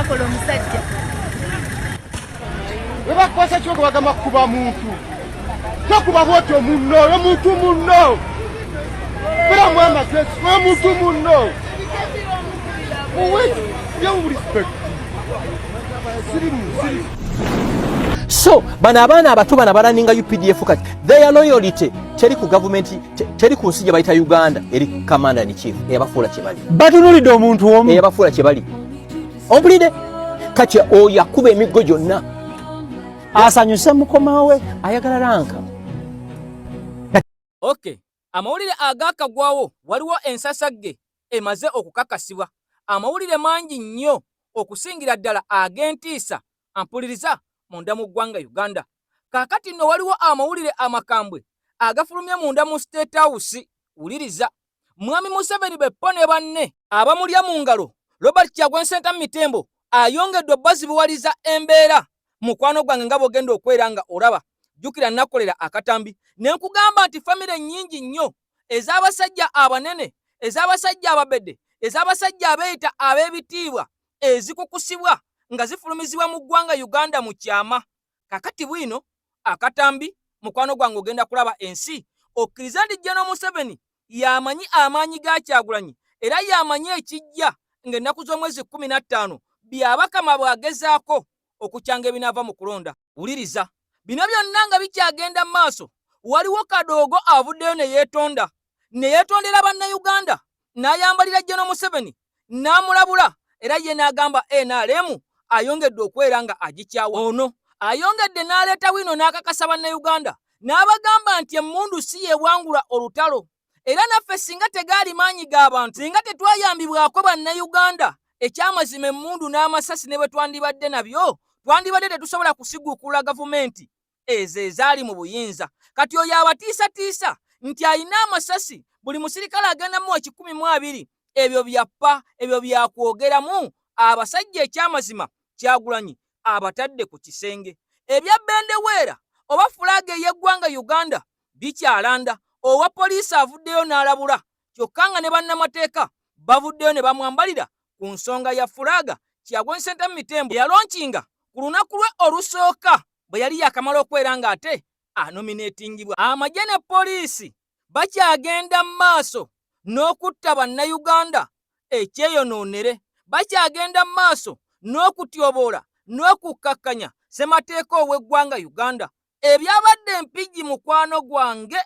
bakola omusajja weba kwasa choko bagamba kuba muntu chokuba bote munno yo muntu munno bera mwama kesi yo muntu munno wait you respect siri so bana abana abato bana baraninga UPDF kati their loyalty teri ku government teri ku nsije bayita Uganda eri commander in chief eyabafuula kyebali batunulidde omuntu omu eyabafuula kyebali ompulide kati oyakuba emiggo gyonna asanyuse mukomawe ayagala ranka. Okay, amawulire agakagwawo waliwo ensasagge emaze okukakasibwa. Amawulire mangi nnyo okusingira ddala agentiisa ampuliriza munda mu ggwanga Uganda. Kaakati nno waliwo amawulire amakambwe agafulumye munda mu State House. Wuliriza, Mwami Museveni beppo ne banne abamulya mu ngalo Robert Kyagulanyi Ssentamu Mitembo ayongeddwa bazibuwaliza embeera. Mukwano gwange nga bw'ogenda okwera nga olaba jjukira nakolera akatambi ne nkugamba nti famire nnyingi nnyo ez'abasajja abanene ez'abasajja ababedde ez'abasajja abeeyita ab'ebitiibwa ezikukusibwa nga zifulumizibwa mu ggwanga Uganda mu kyama. Kakati bwino akatambi mukwano gwange ogenda kulaba ensi okkiriza nti General Museveni yamanyi amaanyi ga Kyagulanyi era yamanyi ekijja ng'ennaku z'omwezi 15 byabakama bwagezaako okukyanga ebinaava mu kulonda. Wuliriza, bino byonna nga bikyagenda maaso waliwo Kadoogo avuddeyo ne yeetondera bannayuganda n'ayambalira General Museveni n'amulabula era ye n'agamba NRM ayongedde okwera nga agikyawa. Ono ayongedde n'aleeta wino n'akakasa bannayuganda n'abagamba nti emmundu si yeewangula olutalo era naffe singa tegaali maanyi g'abantu singa tetwayambibwako bannayuganda ekyamazima emmundu n'amasasi ne bwe twandibadde nabyo twandibadde tetusobola kusiguukula gavumenti ezo ezaali mu buyinza. Kati oyo abatiisatiisa nti alina amasasi buli musirikale agenda mu 120 ebyo byappa ebyo byakwogeramu abasajja ekyamazima Kyagulanyi abatadde ku kisenge. Ebya bendeweera oba fulaga ey'eggwanga Uganda bikyalanda owa poliisi avuddeyo n'alabula kyokka nga ne bannamateeka bavuddeyo ne bamwambalira ku nsonga ya fulaga Kyagulanyi Ssentamu Mitembo yalonkinga ku lunaku lwe olusooka bwe yali yakamala okwera ng'ate anominatingibwa. Amagye ne poliisi bakyagenda mu maaso n'okutta bannayuganda ekyeyonoonere, bakyagenda mu maaso n'okutyoboola n'okukkakkanya ssemateeka ow'eggwanga Uganda. Ebyabadde empigi mukwano gwange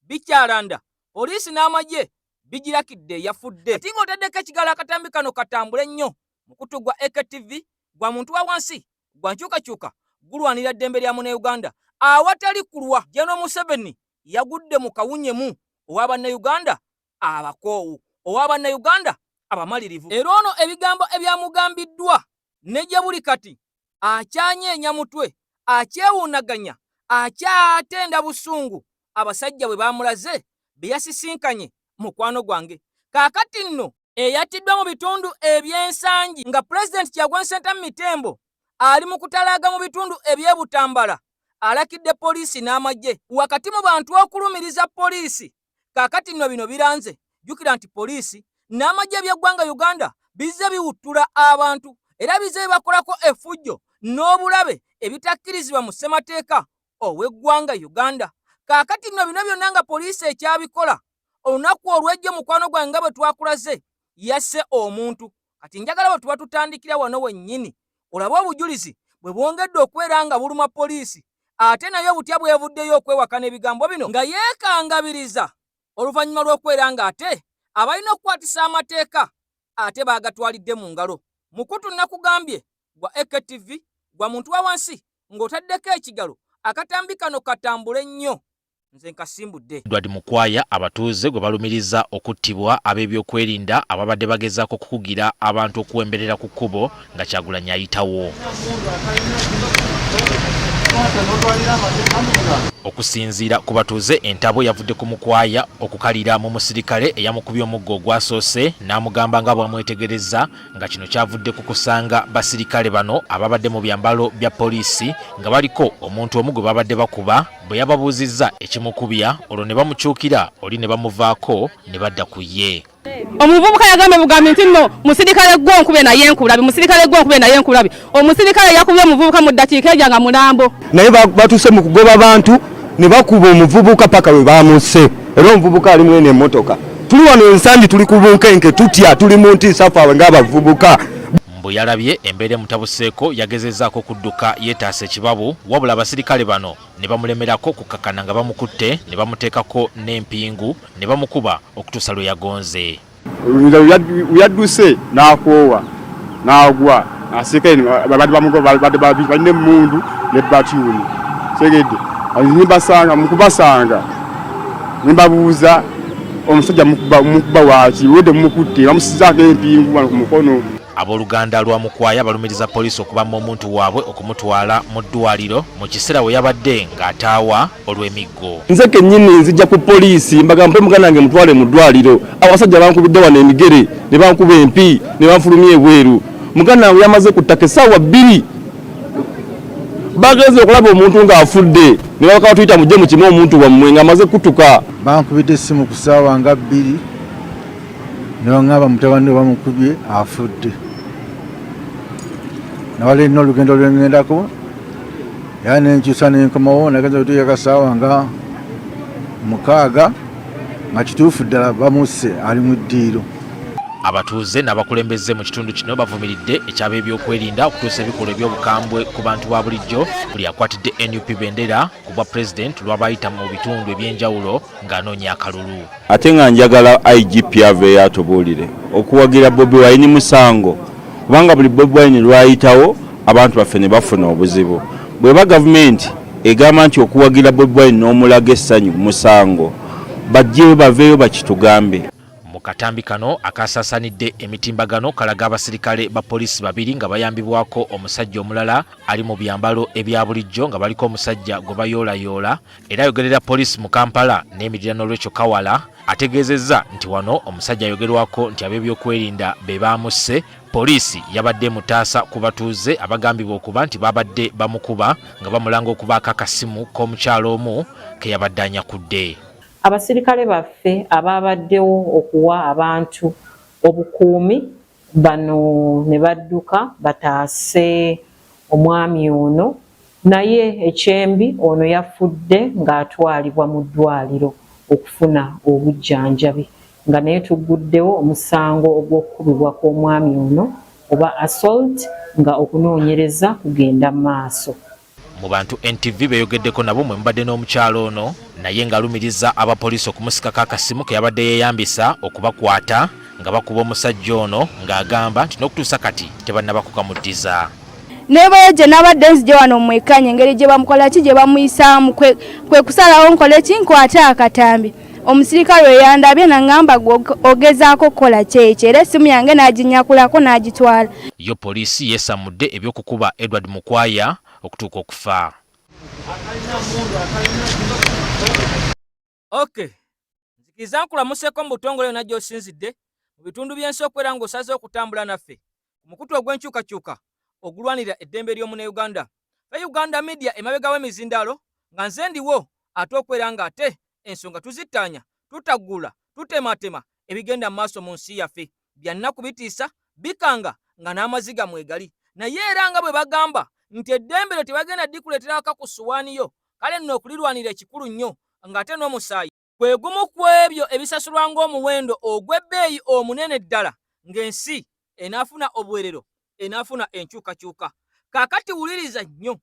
bikyalanda, poliisi n'amagye bigirakidde eyafudde. Ati ng'otaddeko ekigalo akatambi kano katambule nnyo mukutu gwa AKTV gwa muntu wa wansi gwa nkyukakyuka gulwanira ddembe lya Munnayuganda awatali kulwa. General Museveni yagudde mu kawunyemu ow'abannayuganda abakoowu, ow'abannayuganda abamalirivu. Era ono ebigambo ebyamugambiddwa ne gye buli kati akyanyeenya mutwe, akyewuunaganya, akyatenda busungu abasajja bwe bamulaze bye yasisinkanye mukwano gwange. Kaakati nno eyattiddwa mu bitundu eby'ensangi nga President Kyagulanyi Ssentamu Mitembo ali mu kutalaaga mu bitundu eby'ebutambala alakidde poliisi n'amagye wakati mu bantu okulumiriza poliisi. Kaakati nno bino biranze, jjukira nti poliisi n'amagye by'eggwanga Uganda bizze biwuttula abantu era bizze bibakolako effujjo n'obulabe ebitakkirizibwa mu ssemateeka ow'eggwanga Uganda. Kaakati nno bino byonna nga poliisi ekyabikola olunaku olw'ejjo mukwano gwange nga bwe twakulaze yasse omuntu. Kati njagala bwe tuba tutandikira wano wennyini olabe obujulizi bwe bwongedde okwera nga buluma poliisi ate naye obutya bwevuddeyo okwewakana ebigambo bino nga yeekangabiriza oluvannyuma lw'okwera nga ate abalina okukwatisa amateeka ate baagatwalidde mu ngalo. Mukutu nakugambye gwa AKTV gwa muntu wa wansi ng'otaddeko ekigalo akatambi kano katambule nnyo. Nze nkasimbudde. Edward Mukwaya abatuuze gwe balumiriza okuttibwa ab'ebyokwerinda ababadde bagezaako okukugira abantu okuwemberera ku kkubo nga Kyagulanyi ayitawo. Okusinziira ku batuuze entabo yavudde ku Mukwaya okukalira mu musirikale eyamukubye omuggo ogwasoose n'amugamba nga bw'amwetegereza nga kino kyavudde ku kusanga basirikale bano ababadde mu byambalo bya poliisi nga baliko omuntu omu gwe babadde bakuba bwe yababuuzizza ekimukubya olwo ne bamukyukira oli ne bamuvaako ne badda ku ye. omuvubuka yagambe bugambi nti nno musirikale gwo nkube naye nkulabi musirikale gwo nkube naye nkulabi omusirikale yakubye omuvubuka mu ddakiika ejja nga mulambo naye batuse mu kugoba abantu ne bakuba omuvubuka paka we bamuse era omuvubuka ali mwene emmotoka tuli wano ensangi tuli ku bunkenke tutya tuli mu ntiisa faawe ng'abavubuka. Mbu yalabye embeera emutabuseeko yagezezaako kudduka yeetaasa ekibabu wabula abasirikale bano ne bamulemerako kukakana nga bamukutte ne bamuteekako n'empingu ne bamukuba okutuusa lwe yagonze. Yadduse n'akoowa n'agwa asekeni babadde bamugoba balina emmundu ne batyuni segedde nimbasanga mukubasanga nimbabuuza omusajja mukuba waaki wedde mumukutte bamusizaako empingu wano ku mukono. Abooluganda lwa Mukwaya balumiriza poliisi okubamu omuntu waabwe okumutwala mu ddwaliro mu kiseera we yabadde ng'ataawa olw'emiggo. Nze kennyini nzijja ku poliisi mbagamba muganda wange mutwale mu ddwaliro abasajja bankubidde wano emigere ne bankuba empi ne banfulumya ebweru muganda wange yamaze ku ttaka essaawa 2 bagenze okulaba omuntu ng'afudde ne babaka tuyita mujje mu kimu omuntu wammwe ng'amaze kutuka. Bankubidde essimu ku ssaawa nga 2 ne baŋŋamba mutabani we bamukubye afudde. Nawale nno olugendo lwe ŋŋendako era ne nkyusa ne nkomawo nagenza okutuuka akasaawa nga 6 nga kituufu ddala bamusse ali mu ddiiro. Abatuuze n'abakulembeze mu kitundu kino bavumiridde ekyab'ebyokwerinda okutuusa ebikolwa eby'obukambwe ku bantu ba bulijjo buli akwatidde NUP bendera ku bwa pulezidenti lw'abayita mu bitundu eby'enjawulo ng'anoonya akalulu. Ate nga njagala IGP aveeyo atubuulire okuwagira Bobi Wine musango kubanga buli Bobi Wine lwayitawo abantu baffe ne bafuna obuzibu. Bweba gavumenti egamba nti okuwagira Bobi Wine n'omulaga essanyu musango bajjeyo baveeyo bakitugambe. Mu katambi kano akasaasaanidde emitimbagano kalaga abasirikale ba poliisi 2 nga bayambibwako omusajja omulala ali mu byambalo ebya bulijjo nga baliko omusajja gwe bayoolayoola era ayogerera poliisi mu Kampala n'emirirano Lwecho Kawala ategeezezza nti wano omusajja ayogerwako nti ab'ebyokwerinda be baamusse poliisi yabadde mutaasa ku batuuze abagambibwa okuba nti babadde bamukuba nga bamulanga okubaako akasimu k'omukyalo omu ke yabadde anyakudde. Abasirikale baffe ababaddewo okuwa abantu obukuumi bano ne badduka bataase omwami ono naye ekyembi ono yafudde ng'atwalibwa mu ddwaliro okufuna obujjanjabi nga naye tuguddewo omusango ogw'okukubibwa kw'omwami ono oba assault nga okunoonyereza kugenda maaso. Mu bantu NTV beyogeddeko nabo mwe mbadde n'omukyalo ono naye ng'alumiriza abapoliisi okumusikako akasimu ke yabadde yeeyambisa okubakwata nga bakuba omusajja ono ng'agamba nti n'okutuusa kati tebannabakukamuddiza. Nebayo gye nabadde nzije wano mwekanye engeri gye bamukola ki gye bamuyisaamu kwe kusalawo nkole ki nkwate akatambi. Omusirikale we yandabye n'angamba ogezaako kukola kyekyo era essimu yange n'aginyakulako n'agitwala. Yo poliisi yeesamudde eby'okukuba Edward Mukwaya okutuuka okufa. Okay. Nzikiriza nkulamuseko mu butongole yonna gy'osinzidde mu bitundu by'ensi okubeera ng'osaze okutambula naffe ku mukutu ogw'enkyukakyuka ogulwanira eddembe ly'omunnayuganda. Uganda Media emabega w'emizindaalo nga nze ndiwo ate okubeera ng'ate ensonga tuzittaanya tutaggula tutematema ebigenda mu maaso mu nsi yaffe bya nnaku bitiisa bikanga nga n'amaziga mwegali naye era nga bwe bagamba nti eddembe lyo tebagenda dikuleetera waka ku ssuwaani yo kale nno okulirwanira ekikulu nnyo ng'ate n'omusaayi kwe gumu ku ebyo ebisasulwa ng'omuwendo ogw'ebbeeyi omunene ddala ng'ensi enaafuna obuwerero enaafuna enkyukakyuka. Kaakati wuliriza nnyo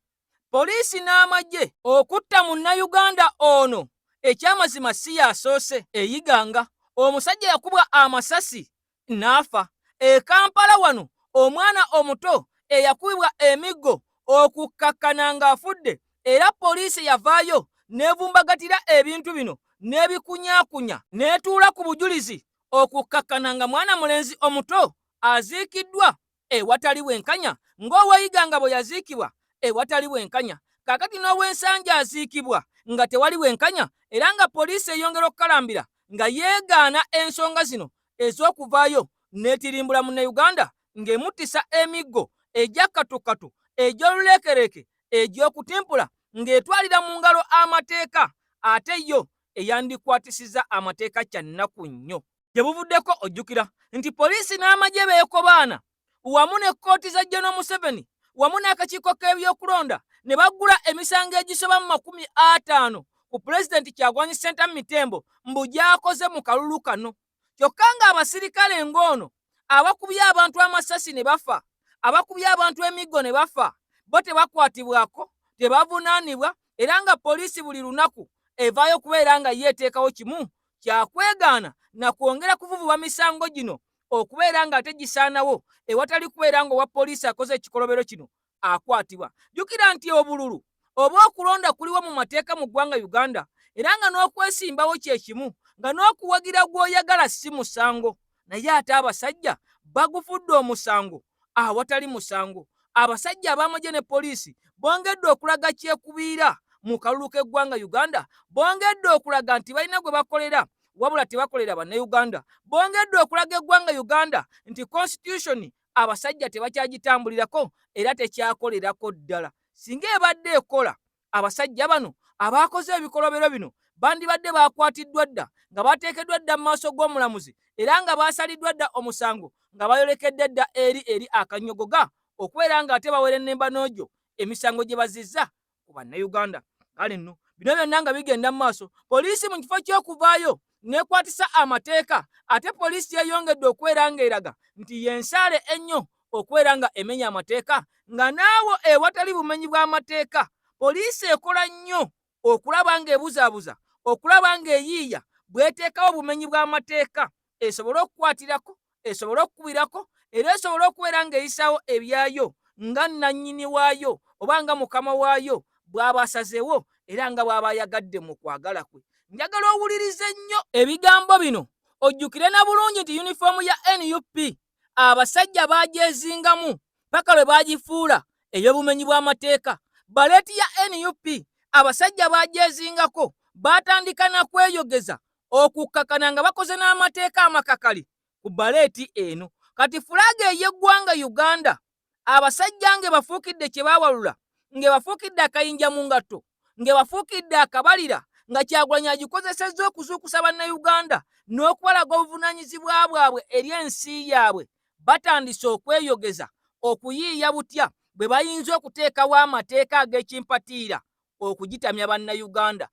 poliisi n'amagye okutta munnayuganda ono ekyamazima si yasoose eyiganga omusajja yakubwa amasasi n'afa. E Kampala wano omwana omuto eyakubibwa emiggo okukakkana ng'afudde era poliisi yavaayo n'evumbagatira ebintu bino n'ebikunyakunya n'etuula ku bujulizi okukakkana nga mwana mulenzi omuto aziikiddwa ewatali bwenkanya ng'oweyiganga bwe yaziikibwa ewatali bwenkanya. Kaakati n'ow'ensanja aziikibwa nga tewali bwenkanya era nga poliisi eyongera okukalambira nga yeegaana ensonga zino ez'okuvaayo n'etirimbula munnayuganda ng'emuttisa emiggo egy'akatukatu egy'oluleekereke egy'okutimpula ng'etwalira mu ngalo amateeka ate yo eyandikwatisizza amateeka kya nnaku nnyo. gye buvuddeko ojjukira nti poliisi n'amagye beekobaana wamu ne kkooti za General Museveni wamu n'akakiiko k'ebyokulonda ne baggula emisango egisoba mu 50 ku pulezidenti Kyagulanyi Ssentamu Mitembo mbu gy'akoze mu kalulu kano. Kyokka ng'abasirikale ng'ono abakubye abantu amasasi ne bafa, abakubye abantu emiggo ne bafa, bo tebakwatibwako, tebavunaanibwa, era nga poliisi buli lunaku evaayo kubeera nga yeeteekawo kimu kyakwegaana na kwongera kuvuvuba misango gino okubeera nga ate gisaanawo ewatali kubeera nga owa poliisi akoze ekikolobero kino akwatibwa. Jjukira nti obululu oba okulonda kuliwo mu mateeka mu ggwanga Uganda, era nga n'okwesimbawo kye kimu, nga n'okuwagira gw'oyagala si musango, naye ate abasajja bagufudde omusango awatali musango. Abasajja ab'amagye ne poliisi bongedde okulaga kyekubiira mu kalulu k'eggwanga Uganda, bongedde okulaga nti balina gwe bakolera wabula tebakolera bannayuganda, bongedde okulaga eggwanga Uganda nti constitution abasajja tebakyagitambulirako era tekyakolerako ddala. Singa ebadde ekola, abasajja bano abaakoze ebikolobero bino bandibadde bakwatiddwa dda nga bateekeddwa dda mu maaso g'omulamuzi era nga baasaliddwa dda omusango nga bayolekedde dda eri akanyogoga okubeera nga ate bawera ennemba n'ogyo emisango gye bazizza ku bannayuganda. Kale nno bino byonna nga bigenda mu maaso, poliisi mu kifo ky'okuvaayo nekwatisa amateeka, ate poliisi yeyongedde okubeera ng'eraga nti yensaale ennyo okubeera nga emenya amateeka, nga naawo ewatali bumenyi bw'amateeka poliisi ekola nnyo okulaba ng'ebuzaabuza, okulaba ng'eyiiya bweteekawo bumenyi bw'amateeka esobole okukwatirako, esobole okukubirako, era esobole okubeera ng'eyisaawo ebyayo nga nannyini waayo oba nga mukama waayo bw'aba asazeewo era nga bw'aba ayagadde mu kwagala kwe. Njagala owulirize nnyo ebigambo bino, ojjukire na bulungi nti yunifoomu ya NUP abasajja bagyezingamu paka lwe bagifuula ey'obumenyi bw'amateeka. Baleeti ya NUP abasajja bagyezingako batandika na kweyogeza okukkakana nga bakoze n'amateeka amakakali ku baleeti eno. Kati fulaga ey'eggwanga Uganda abasajja nge bafuukidde kye baawalula, nge bafuukidde akayinja mu ngatto, nge bafuukidde akabalira, nga Kyagulanyi agikozesezza okuzuukusa bannayuganda n'okubalaga obuvunaanyizibwa bwabwe eri ensi yaabwe, batandise okweyogeza okuyiiya butya bwe bayinza okuteekawo amateeka ag'ekimpatiira okugitamya bannayuganda.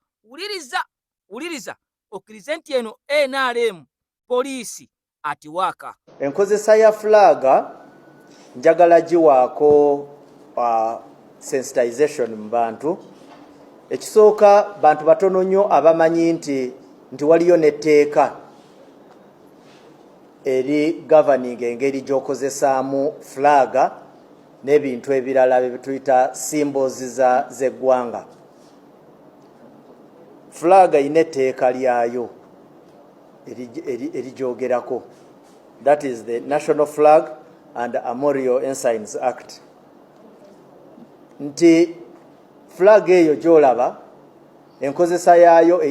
Wuliriza okkirize nti eno NRM poliisi atiwaaka. Enkozesa ya fulaga njagala giwaako sensitization mu bantu. Ekisooka bantu batono nnyo abamanyi nti waliyo netteeka eri governing engeri gy'okozesaamu fulaga n'ebintu ebirala bye tuyita symbols z'eggwanga. Fulaga ine etteeka lyayo erijoogerako. That is the National Flag and Armorial Ensigns Act. Nti flag eyo gy'olaba enkozesa yaayo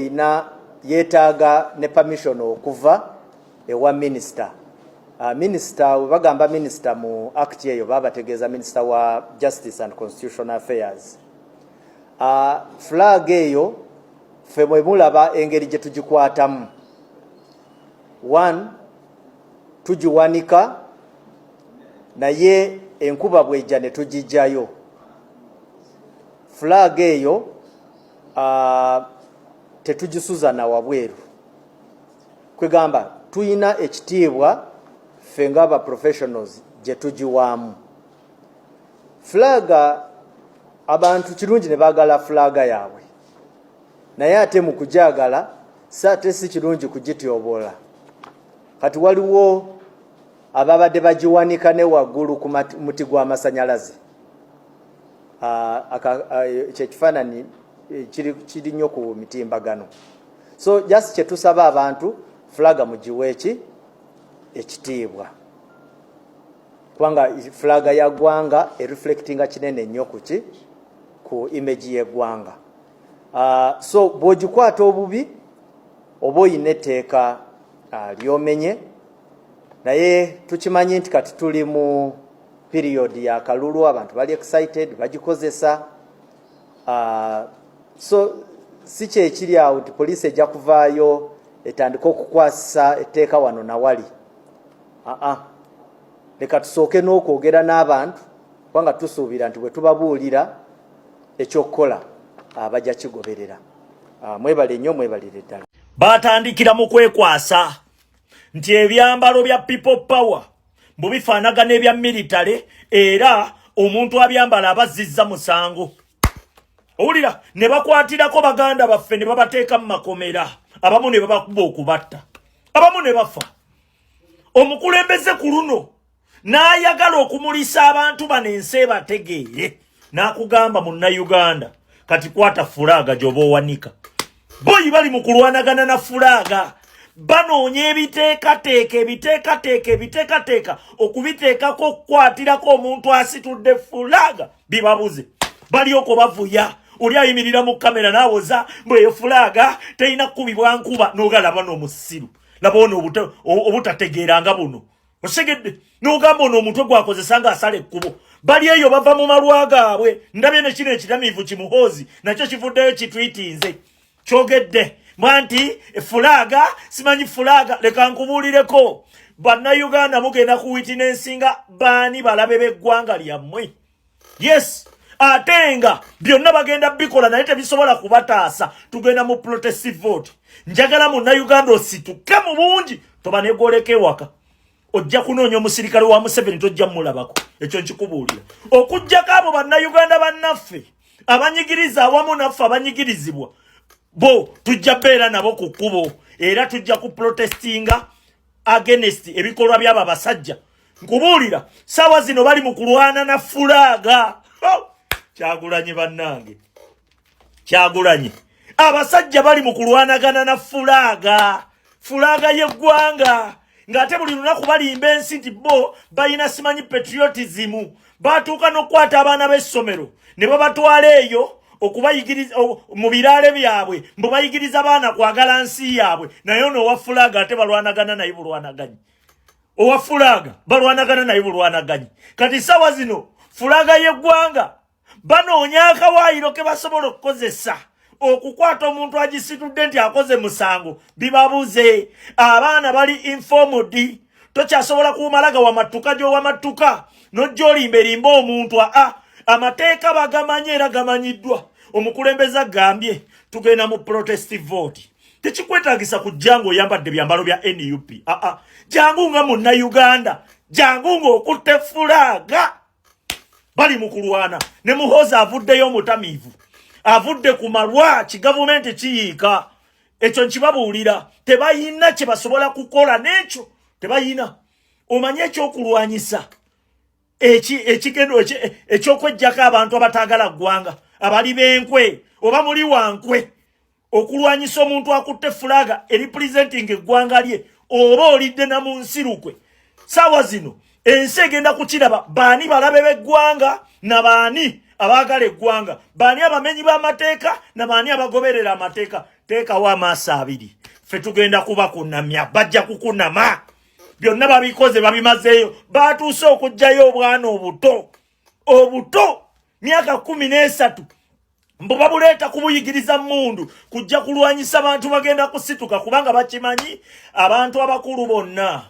yeetaaga ne permission okuva ewa minisita. Minisita we bagamba minisita mu act eyo babategeeza minisita wa Justice and Constitutional Affairs. Flag eyo ffe bwe mulaba engeri gye tugikwatamu. 1, tugiwanika naye enkuba bwejja ne tugijjayo. Flag eyo tetugisuza na wabweru. Kwegamba tuyina ekitiibwa ffe ng'aba professionals gye tugiwaamu. Flaga abantu kirungi ne baagala flaga yaabwe, naye ate mu kugyagala ate si kirungi kugityoboola. Kati waliwo ababadde bagiwanika ne waggulu ku muti gw'amasannyalaze. Kyekifaananyi kiri nnyo ku mitimbagano. So just kyetusaba abantu flaga mugiwe ekitiibwa, kubanga flaga ya ggwanga ereflectinga kinene nnyo ku image y'eggwanga. So bw'ogikwata obubi oba oyina etteeka lyomenye, naye tukimanyi nti kati tuli mu period ya kalulu, abantu bali excited bagikozesa. So si kyekiri awo nti poliisi ejja kuvaayo etandika okukwasa etteeka wano nawali. Leka tusooke n'okwogera n'abantu kubanga tusuubira nti bwe tubabuulira ekyokukola bajja kigoberera. Mwebale nnyo, mwebalire ddala. Batandikira mu kwekwasa nti ebyambalo bya people power mbu bifaanagana ebya military era omuntu abyambala abazizza musango. Owulira ne bakwatirako baganda baffe ne babateeka mu makomera, abamu ne babakuba okubatta, abamu ne bafa. Omukulembeze ku luno n'ayagala okumulisa abantu bano ensi ebategeere n'akugamba Munnayuganda kati kwata fulaga gy'oba owanika. Boyi bali mu kulwanagana na fulaga banoonya ebiteekateeka okubiteekako okukwatirako omuntu asitudde fulaga bibabuze. Balyoko bavuya oli ayimirira mu kamera n'awoza mbweyo fulaga terina kukubibwa nkuba n'ogalaba n'omusiru. Laba ono obutategeeranga buno. Osegedde n'ogamba ono omutwe gwakozesa ng'asala ekkubo. Bali eyo bava mu malwa gaabwe. Ndabye ne kino ekiramiivu kimuhoozi nakyo kivuddeyo kitwitinze. Kyogedde mwanti fulaga simanyi fulaga leka nkubuulireko. Bannayuganda mugenda ku witinensinga baani balabe b'eggwanga lyammwe. Yes, ate nga byonna bagenda bikola naye tebisobola kubataasa. Tugenda mu protestive vote. Njagala Munnayuganda osituke mu bungi toba negoleka ewaka. Ojja kunoonya omusirikale wa Museveni tojja mulabako. Ekyo nkikubuulira. Okujjako abo Bannayuganda bannaffe abanyigiriza awamu naffe abanyigirizibwa bo tujja beera nabo ku kkubo era tujja ku protestinga against ebikolwa by'abo abasajja. Nkubuulira sawa zino bali mu kulwana na fulaga. Kyagulanyi bannange, Kyagulanyi. Abasajja bali mu kulwanagana na fulaga y'eggwanga ng'ate buli lunaku balimba ensi nti bo balina simanyi patriotism. Batuuka n'okukwata abaana b'essomero ne babatwala eyo okubayigiriza mu biraale byabwe mbu bayigiriza abaana kwagala nsi yaabwe. Naye ono owa fulaga ate balwanagana naye bulwanaganyi. Owa fulaga balwanagana naye bulwanaganyi. Kati sawa zino fulaga y'eggwanga banoonya akawaayiro ke basobola okukozesa okukwata omuntu agisitudde nti akoze musango bibabuze. Abaana bali informed. Tokyasobola kuumalaga wamatuka gy'owamatuka n'ojja olimba omuntu. Amateeka bagamanyi era gamanyiddwa. Omukulembeze agambye tugenda mu protestive vote. Tekikwetaagisa kujja ng'oyambadde byambalo bya NUP. Jangu nga Munnayuganda, jangu ng'okutte fulaga. Bali mu kulwana ne Muhoozi avuddeyo omutamiivu. Avudde ku malwa kigavumenti kiyiika. Ekyo nkibabuulira. Tebayina kye basobola kukola n'ekyo tebayina. Omanye ekyokulwanyisa ekigendo eky'okweggyako abantu abataagala ggwanga abali b'enkwe oba muli wankwe okulwanyisa omuntu akutte fulaga eripresenting eggwanga lye oba olidde na mu nsirukwe. Saawa zino ensi egenda kukiraba baani balabe b'eggwanga na baani abaagala eggwanga, baani abamenyi b'amateeka na baani abagoberera amateeka. Teekawo amaaso abiri. Ffe tugenda kubakunamya, bajja kukunama. Byonna babikoze babimazeeyo. Batuuse okuggyayo obwana obuto myaka 13 mbu babuleeta kubuyigiriza mundu kujja kulwanyisa abantu bagenda kusituka kubanga bakimanyi abantu abakulu bonna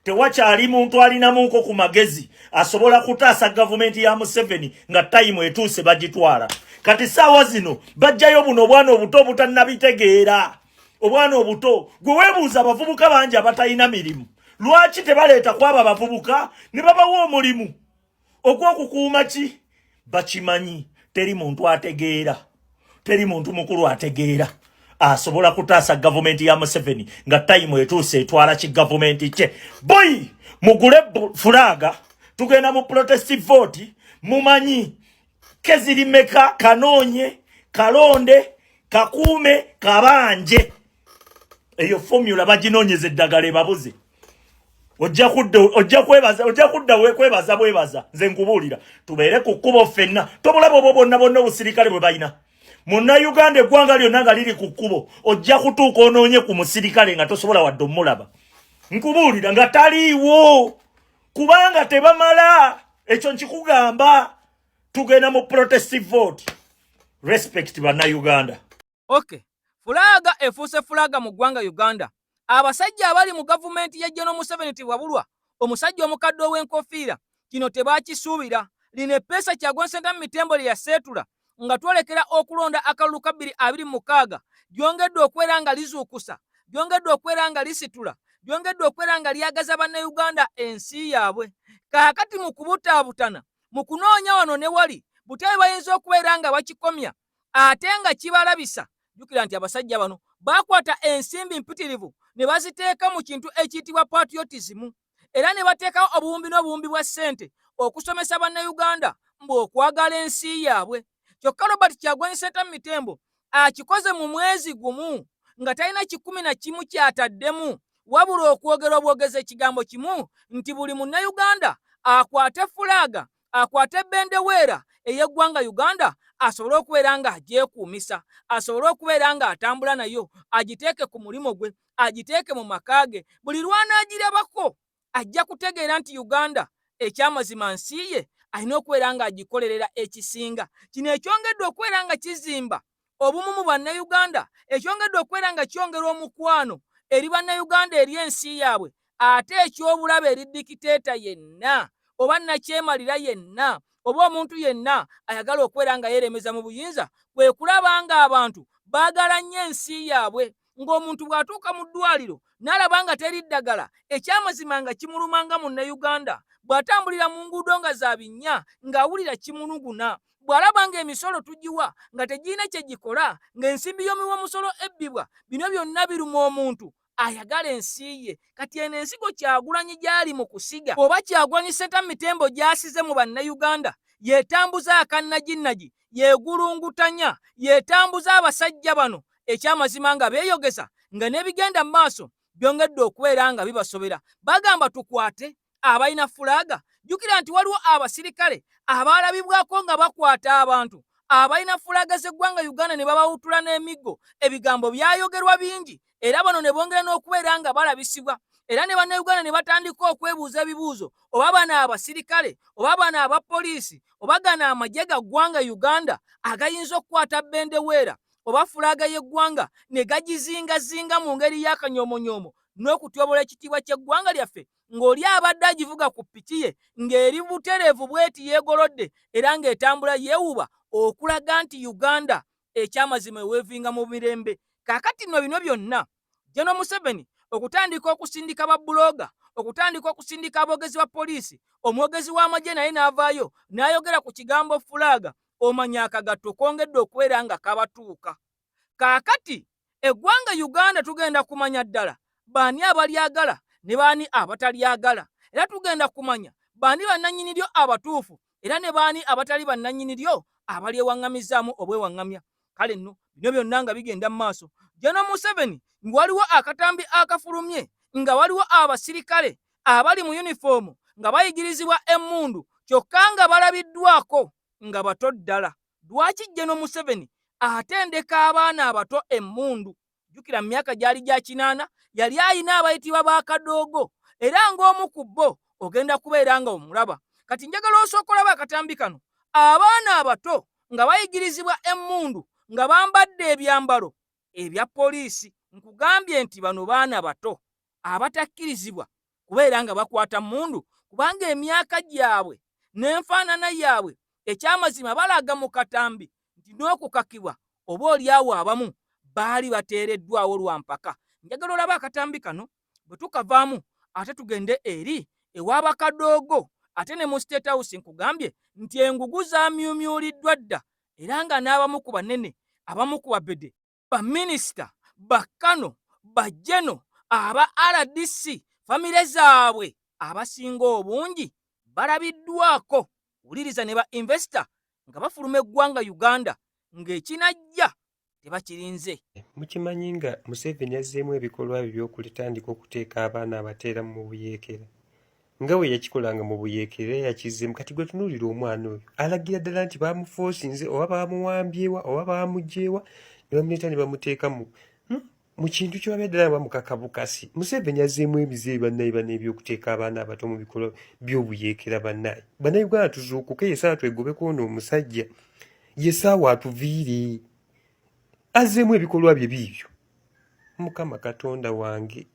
tewakyali muntu alinamuko ku magezi asobola kutaasa gavumenti ya Museveni nga time etuuse bagitwala. Kati saawa zino bajjayo buno obwana obuto obutannabitegeera. Obwana obuto gwe weebuuza abavubuka bangi abatalina mirimu lwaki tebaleeta kwaba abavubuka ne babawa omulimu ogw'okukuuma ki? Bakimanyi teri muntu ategeera, teri muntu mukulu ategeera asobola kutaasa gavumenti ya Museveni nga time etuuse etwala ki gavumenti kye. Boyi mugule fulaga tugenda mu protestive vote. Mumanyi keziri meka kanoonye kalonde kakuume kabanje. Eyo formula baginoonyeza eddagala ebabuze. Ojja kudda wekwebaza bwebaza. Nze nkubuulira tubeere ku kkubo ffenna. Tomulaba obwo bonna obusirikale bwe balina. Munnayuganda eggwanga lyonna nga liri ku kkubo ojja kutuuka onoonye ku musirikale nga tosobola wadde omulaba. Nkubuulira nga taliiwo kubanga tebamala. Ekyo nkikugamba. Tugenda mu protestive vote. Respect Bannayuganda. Okay. Fulaga efuuse fulaga mu ggwanga Uganda. abasajja abali mu gavumenti ya General Museveni tebwabulwa omusajja omukadde ow'enkofiira kino tebakisuubira. Lino eppeesa Kyagulanyi Ssentamu Mitembo lye yaseetula nga twolekera okulonda akalulu ka 2026 lyongedde okubeera nga lizuukusa, lyongedde okubeera nga lisitula, lyongedde okubeera nga lyagaza bannayuganda ensi yaabwe. Kaakati mu kubutaabutana, mu kunoonya wano ne wali, butebe bayinza okubeera nga bakikomya ate nga kibalabisa. Jjukira nti abasajja bano bakwata ensimbi mpitirivu ne baziteeka mu kintu ekiyitibwa patriotism, era ne bateekawo obuwumbi n'obuwumbi bwa ssente okusomesa bannayuganda okwagala ensi yaabwe. Kyokka Robert Kyagulanyi Ssentamu Mitembo akikoze mu mwezi gumu nga talina 11 kyataddemu, wabula okwogera obwogezi ekigambo kimu nti buli munnayuganda akwate fulaaga, akwate bendeweera ey'eggwanga Uganda, asobole okubeera nga agyekuumisa, asobole okubeera nga atambula nayo, agiteeke ku mulimo gwe, agiteeke mu maka ge. Buli lw'anaagirabako ajja kutegeera nti Uganda ekyamazima nsi ye alina okubeera nga agikolerera ekisinga. Kino ekyongedde okubeera nga kizimba obumu mu bannayuganda, ekyongedde okubeera nga kyongera omukwano eri bannayuganda eri ensi yaabwe, ate ekyobulaba eri dikiteeta yenna oba nakyemalira yenna oba omuntu yenna ayagala okubeera nga yeeremeza mu buyinza, kwe kulaba nga abantu baagala nnyo ensi yaabwe. Ng'omuntu bw'atuuka mu ddwaliro n'alaba nga teri ddagala, ekyamazima nga kimulumanga munnayuganda, bw'atambulira mu nguudo nga za binnya ng'awulira kimunuguna, bw'alaba nga emisolo tugiwa nga tegirina kye gikola, ng'ensimbi y'omumusolo ebbibwa, bino byonna biruma omuntu ayagala ensi ye. Kati eno ensigo Kyagulanyi gy'ali mu kusiga oba Kyagulanyi Ssentamu Mitembo gy'asize mu bannayuganda, yeetambuza akannaginnagi, yeegulungutanya, yeetambuza abasajja bano, ekyamazima nga beeyogeza nga n'ebigenda mu maaso byongedde okubeera nga bibasobera. Bagamba tukwate abalina fulaaga. Jjukira nti waliwo abasirikale abaalabibwako nga bakwata abantu abalina fulaaga z'eggwanga Uganda ne babawutula n'emiggo. Ebigambo byayogerwa bingi, era bano ne bongera n'okubeera nga balabisibwa, era ne bannayuganda ne batandika okwebuuza ebibuuzo, oba bano abasirikale, oba bano abapoliisi, oba gano amagye ga ggwanga Uganda agayinza okukwata bendeweera oba fulaaga y'eggwanga ne gagizingazinga mu ngeri y'akanyoomonyomo n'okutyobola ekitiibwa ky'eggwanga lyaffe, ng'oli abadde agivuga ku ppiki ye ng'eri butereevu bweti yeegolodde era ng'etambula yeewuba okulaga nti Uganda ekyamazima eweevinga mu mirembe. Kaakati nno bino byonna General Museveni okutandika okusindika babbulooga, okutandika okusindika aboogezi ba poliisi, omwogezi w'amagye naye n'avaayo n'ayogera ku kigambo fulaaga, omanya akagatto kongedde okubeera nga kabatuuka. Kaakati eggwanga Uganda tugenda kumanya ddala baani abalyagala ne baani abatalyagala, era tugenda kumanya baani bannannyini lyo abatuufu era ne baani abatali bannannyini lyo abalyewaŋŋamizaamu obwewaŋŋamya. Kale nno bino byonna nga bigenda mu maaso, General Museveni waliwo akatambi akafulumye nga waliwo abasirikale abali mu yunifoomu nga bayigirizibwa emmundu, kyokka nga balabiddwako nga bato ddala. Lwaki General Museveni atendeka abaana abato emmundu? Jjukira mu myaka gyali gya 80 yali ayina abayitibwa baakadoogo, era ng'omu ku bo ogenda kubeera nga omulaba. Kati njagala osooka olaba akatambi kano, abaana abato nga bayigirizibwa emmundu nga bambadde ebyambalo ebya poliisi. Nkugambye nti bano baana bato abatakkirizibwa kubeera nga bakwata mmundu, kubanga emyaka gyabwe n'enfaanana yaabwe ekyamazima balaga mu katambi nti n'okukakibwa oba olyawo abamu baali bateereddwawo lwa mpaka. Njagala olaba akatambi kano bwe tukavaamu ate tugende eri ew'abakadoogo ate ne mu State House. Nkugambye nti engugu zaamyumyuliddwa dda, era nga n'abamu ku banene, abamu ku babede, baminisita, bakano, bajeno, aba RDC, famire zaabwe abasinga obungi balabiddwako. Wuliriza ne ba investor nga bafuluma eggwanga Uganda ng'ekinajja tebakirinze. Mukimanyi nga Museveni azzeemu ebikolwa bye by'okutandika okuteeka abaana abateera mu buyeekera nga bwe yakikolanga mu buyeekera yakizzeemu. Kati gwe tunuulira omwana oyo alagira ddala nti bamufoosinze oba bamuwambyewa oba bamugyewa ne bamuleeta ne bamuteeka mu kintu ky'obabya ddala bamukaka bukasi. Museveni azzeemu emize bannaye ebyokuteeka abaana abato mu bikolwa by'obuyeekera. Bannayuganda tuzuukuke, yesaawa twegobeko ono omusajja, yesaawa atuviire, azzeemu ebikolwa bye biibyo. Mukama Katonda wange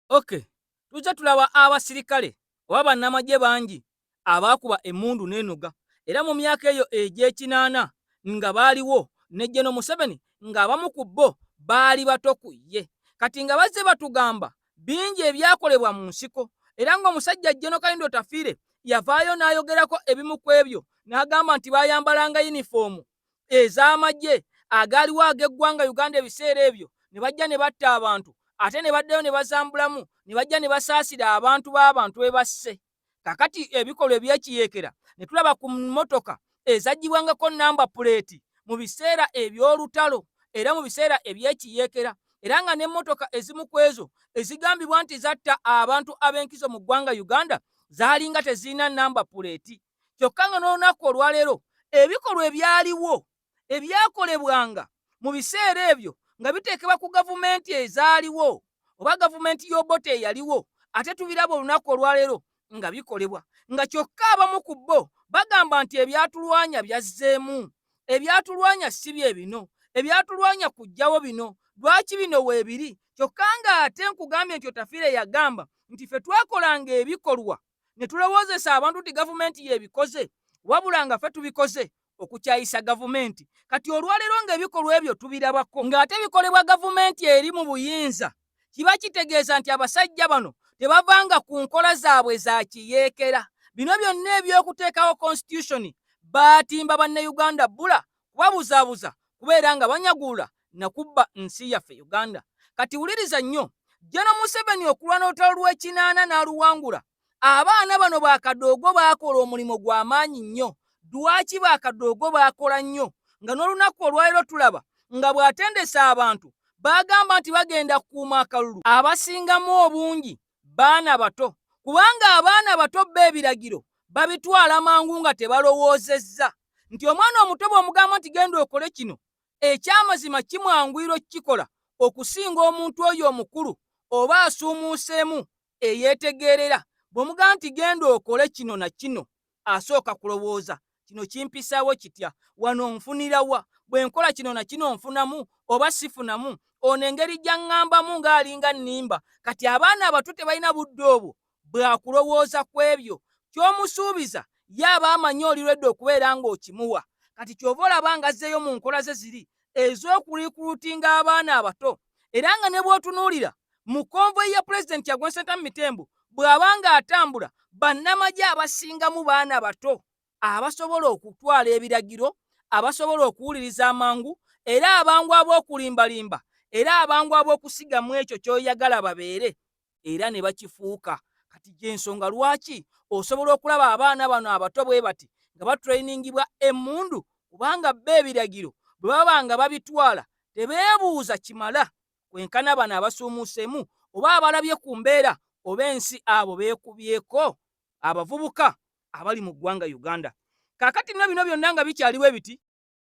Okay, tujja tulaba abasirikale oba bannamagye bangi abaakuba emmundu n'enoga era mu myaka eyo egy'ekinaana nga baaliwo ne General Museveni ng'abamu ku bo baali bato ku ye. Kati nga bazze batugamba bingi ebyakolebwa mu nsiko era ng'omusajja General Kayindo Tafiire yavaayo n'ayogerako ebimu ku ebyo n'agamba nti baayambalanga yunifoomu ez'amagye agaaliwo ag'eggwanga Uganda ebiseera ebyo ne bajja ne batta abantu ate ne baddeyo ne bazambulamu ne bajja ne basaasira abantu b'abantu be basse. Kakati ebikolwa ebyekiyeekera ne tulaba ku mmotoka ezaggyibwangako namba puleeti mu biseera eby'olutalo era mu biseera ebyekiyeekera era nga n'emmotoka ezimu ku ezo ezigambibwa nti zatta abantu ab'enkizo mu ggwanga Uganda zaalinga tezirina namba puleeti. Kyokka nga n'olunaku olwaleero ebikolwa ebyaliwo ebyakolebwanga mu biseera ebyo nga biteekebwa ku gavumenti ezaaliwo oba gavumenti y'Obote eyaliwo ate tubiraba olunaku olwaleero nga bikolebwa nga kyokka abamu ku bo bagamba nti ebyatulwanya byazzeemu. Ebyatulwanya si bye bino, ebyatulwanya kujjawo bino. Lwaki bino weebiri? Kyokka nga ate nkugambye nti Tafiire yagamba nti ffe twakolanga ebikolwa ne tulowoozesa abantu nti gavumenti y'ebikoze wabula nga ffe tubikoze okukyayisa gavumenti. Kati olwaleero ng'ebikolwa ebyo tubirabako ng'ate bikolebwa gavumenti eri mu buyinza, kiba kitegeeza nti abasajja bano tebavanga ku nkola zaabwe za kiyeekera. Bino byonna eby'okuteekawo constitution baatimba bannayuganda bbula kubabuzaabuza kubeera nga banyagula na kubba nsi yaffe Uganda. Kati wuliriza nnyo, General Museveni okulwana olutalo lw'ekinaana n'aluwangula, abaana bano bakadoogo baakola omulimu gw'amaanyi nnyo. Lwaki bakadoogo baakola nnyo? Nga n'olunaku olwaleero tulaba nga bw'atendesa abantu bagamba nti bagenda kukuuma akalulu. Abasingamu obungi baana bato, kubanga abaana bato b'ebiragiro babitwala mangu nga tebalowoozezza nti omwana omuto bw'omugamba nti genda okole kino, ekyamazima kimwanguyira okukikola okusinga omuntu oyo omukulu oba asuumuuseemu eyeetegeerera. Bw'omugamba nti genda okole kino na kino, asooka kulowooza kino kimpisaawo kitya, wano nfunira wa, bwe nkola kino na kino nfunamu oba sifunamu, ono engeri gy'aŋŋambamu ng'alinga nnimba. Kati abaana abato tebalina budde obwo bwakulowooza ku ebyo. Ky'omusuubiza ye aba amanyi olirwedde okubeera ng'okimuwa. Kati ky'ova olaba ng'azzeeyo mu nkola ze ziri ez'okurikuluutinga abaana abato. Era nga ne bw'otunuulira mu konvoyi ya pulezidenti ya Ssentamu Mitembo bw'aba ng'atambula, bannamagye abasingamu baana bato abasobola okutwala ebiragiro, abasobola okuwuliriza amangu, era abangu ab'okulimbalimba, era abangu ab'okusigamu ekyo ky'oyagala babeere, era ne bakifuuka. Kati gy'ensonga lwaki osobola okulaba abaana bano abato bwe bati nga batreiningibwa emmundu, kubanga b'ebiragiro bwe baba nga babitwala tebeebuuza kimala kwenkana bano abasuumuuseemu oba abalabye ku mbeera oba ensi abo beekubyeko abavubuka abali mu ggwanga Uganda. Kaakati bino byonna nga bikyaliwo ebiti,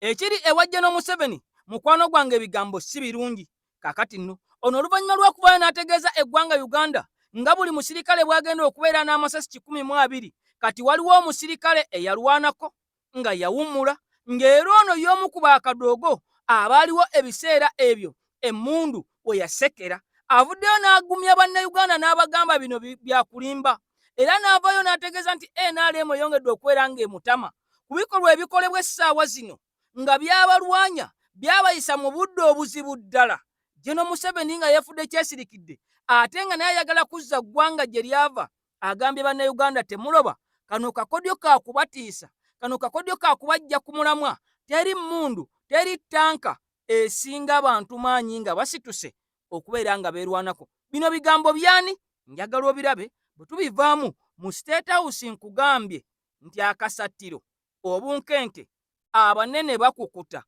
ekiri ewa General Museveni mukwano gwange ebigambo si birungi. Kaakati nno ono oluvannyuma lw'okuvaayo n'ategeeza eggwanga Uganda nga buli musirikale bw'agenda okubeera n'amasasi 120, kati waliwo omusirikale eyalwanako nga yawummula, ng'era ono y'omu ku bakadoogo abaaliwo ebiseera ebyo emmundu we yasekera. Avuddeyo n'agumya bannayuganda n'abagamba bino byakulimba, era n'avaayo n'ategeeza nti NRM eyongedde okubeera ng'emutama ku bikolwa ebikolebwa essaawa zino nga byabalwanya byabayisa mu budde obuzibu ddala. General Museveni nga yeefudde kyesirikidde ate nga naye ayagala kuzza ggwanga gye lyava, agambye bannayuganda temuloba, kano kakodyo ka kubatiisa, kano kakodyo ka kubajja ku mulamwa. Teri mmundu, teri ttanka esinga abantu maanyi nga basituse okubeera nga beerwanako. Bino bigambo byani? Njagala obirabe bwe tubivaamu mu State House. Nkugambye nti akasattiro obunkenke abanene bakukuta,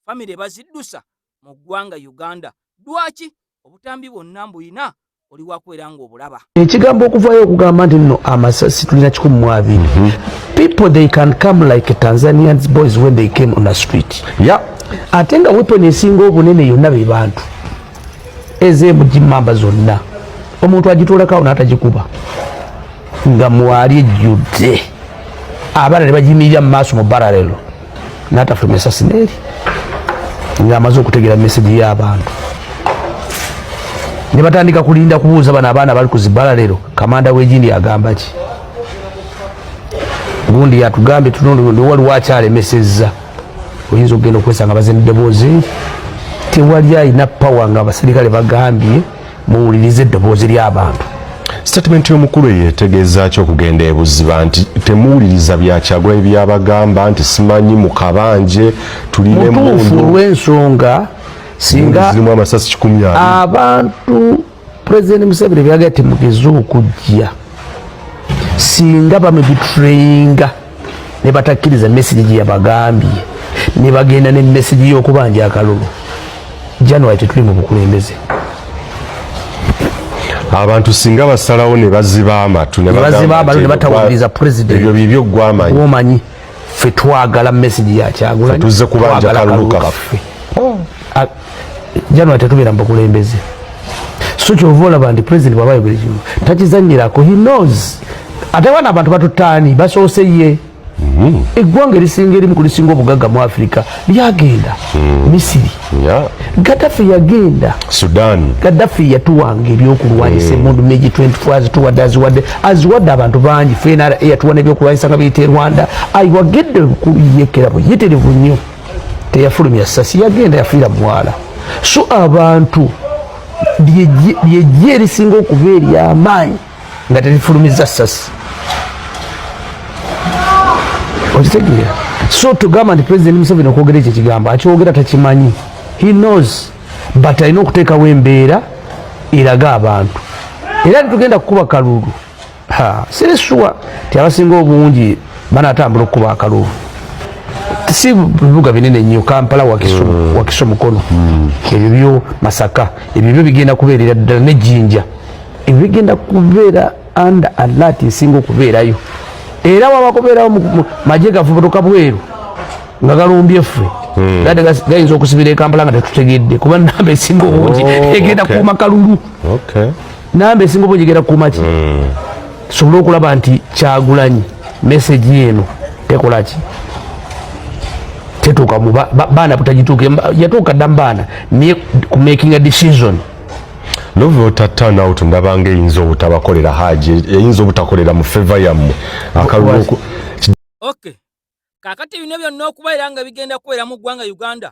famire baziddusa mu ggwanga Uganda. Lwaki? Obutambi bwonna mbuyina oli wakubeera ng'obulaba. Ekigambo okuvaayo okugamba nti nno amasasi tulina 12. People they can come like Tanzanians boys when they came on the street. Yeah. Ate nga weapon esinga obunene yonna be bantu ez'emugimamba zonna omuntu agituulako n'atagikuba nga mwali ejjudde abaana ne bagiyimirira mu maaso mu baralelo n'atafuluma esasi n'eri ng'amaze okutegeera message y'abantu. ne batandika kulinda kubuuza bano abaana bali ku zibala leero kamanda w'egindi agamba ki gundi yatugambye tundu waliwo akyalemesezza oyinza okugenda okwesanga bazina eddoboozi tewali ayina pawa nga abaserikale bagambye muwulirize eddoboozi ly'abantu. Statement y'omukulu yetegeeza ki okugenda ebuziba nti temuwuliriza bya Kyagulanyi byabagamba nti simanyi mu kabanje tuline mutuufu lw'ensonga singa amasasi 10 abantu President Museveni byagala temugeze okujja singa bamubitrayinga ne batakkiriza message yabagambye ne bagenda ne message y'okubanja akalulu January tetuli mu bukulembeze. Abantu singa basalawo ne baziba amatu ne batawuliriza president ebyo bibyo gwamanyi womanyi fe twagala message ya Kyagulanyi tuze kubanja kalulu kaffe January tetubira mu bukulembeze. So kyovola bandi president bwabaye buli kimu takizanyirako, he knows ate wana abantu batutani basoose ye eggwanga erisinga erimu kulisinga obugagga mu Afrika lyagenda Misiri, Gaddafi yagenda Sudan, Gaddafi yatuwanga ebyokulwanyisa emundu meji 24 aziwadde abantu bangi fenara eyatuwana ebyokulwanyisa nga biyite Rwanda ayiwagedde kuliyekera yeterevu nnyo teyafulumya ssasi yagenda yafiira mwala. So abantu lyejje erisinga okuba ery'amaanyi nga terifulumiza ssasi. Okitegera? So tugamba nti President Museveni okwogera ekyo kigambo akyogera takimanyi. He knows but alina okuteekawo embeera eraga abantu era tugenda kukuba kalulu sirisua ti abasinga obungi banatambula okukuba akalulu si bibuga binene nnyo Kampala wakiso mukono ebyo byo Masaka ebyo byo bigenda kubeerera ddala ne Jinja ebyo bigenda kubeera under alert esinga okubeerayo era wabakubeerawo maje gavubutuka bweru nga galumbye ffe gayinza okusibira Kampala nga tetutegedde kuba namba esinga obungi egenda kuuma kalulu namba esinga obungi egenda kuuma ki sobola okulaba nti Kyagulanyi message eno tekola ki tetuuka mu baana butagituuka yatuuka dda mu baana naye ku making a decision Novi otatana out ndabanga eyinza obutabakolera haji eyinza obutakolera mu favor yammwe akalulu. Okay, kakati bino byonna okubeera nga bigenda kubeera mu ggwanga Uganda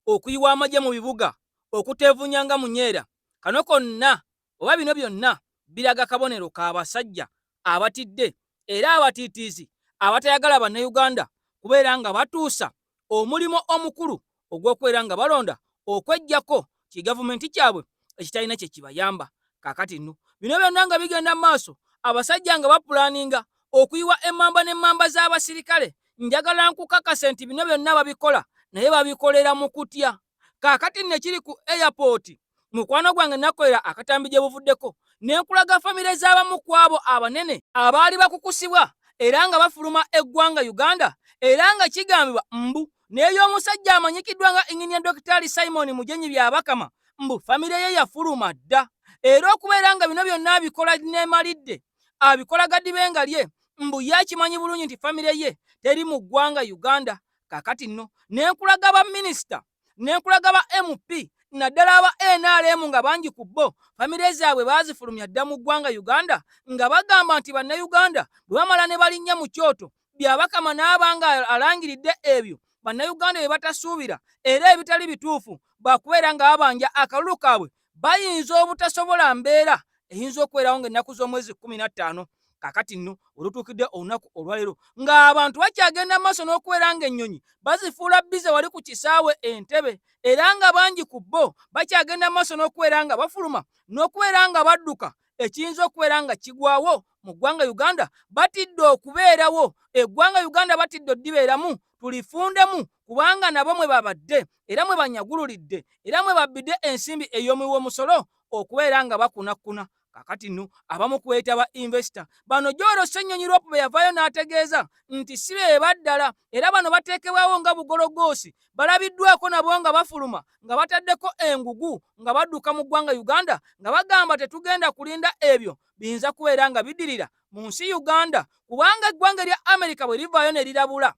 okuyiwa amagye mu bibuga okuteevunyanga munyeera kano konna oba bino byonna biraga kabonero k'abasajja abatidde era abatiitiizi abatayagala bannayuganda kubeera nga batuusa omulimo omukulu ogw'okubeera nga balonda okweggyako kigavumenti kyabwe ekitalina kye kibayamba. Kakati nno bino byonna nga bigenda mu maaso abasajja nga bapulaninga okuyiwa emmamba n'emmamba z'abasirikale njagala nkukakase nti bino byonna babikola naye babikolera mu kutya. Kakati nne kiri ku airport mukwano gwange nakolera akatambi gye buvuddeko nenkulaga famire z'abamu ku abo abanene abaali bakukusibwa era nga bafuluma eggwanga Uganda era nga kigambibwa mbu n'ey'omusajja amanyikiddwa nga Engineer Dr. Simon Mujenyi Byabakama mbu famire ye yafuluma dda era okubeera nga bino byonna abikola nemalidde abikola Gadibenga lye mbu yakimanyi bulungi nti famire ye teri mu ggwanga Uganda. Kakati nno nenkulaga ba minisita nenkulaga ba MP naddala aba NRM nga bangi ku bo famire zaabwe baazifulumya dda mu ggwanga Uganda nga bagamba nti bannayuganda bwe bamala ne balinnya mu kyoto Byabakama n'abanga alangiridde ebyo bannayuganda bye batasuubira era ebitali bituufu bakubeera nga babanja akalulu kaabwe bayinza obutasobola mbeera eyinza okubeerawo ng'ennaku z'omwezi 15. Kakati nno olutuukidde olunaku olwaleero ng'abantu bakyagenda maaso n'okubeera ng'ennyonyi bazifuula bize wali ku kisaawe Entebbe era nga bangi ku bo bakyagenda maaso n'okubeera nga bafuluma n'okubeera nga badduka ekiyinza okubeera nga kigwawo mu ggwanga Uganda batidde okubeerawo eggwanga Uganda batidde oddibeeramu tulifundemu kubanga nabo mwe babadde era mwe banyagululidde era mwe babbidde ensimbi ey'omuwi musolo okubeera nga bakunakuna. Kakati nno abamu kwetaba investor bano Joro Ssenyonyi Rope yavaayo n'ategeeza nti si be baddala era bano bateekebwawo nga bugologoosi balabiddwako nabo nga bafuluma nga bataddeko engugu nga badduka mu ggwanga Uganda nga bagamba tetugenda kulinda ebyo biyinza kubeera nga biddirira mu nsi Uganda kubanga eggwanga erya Amerika bwe livaayo ne lirabula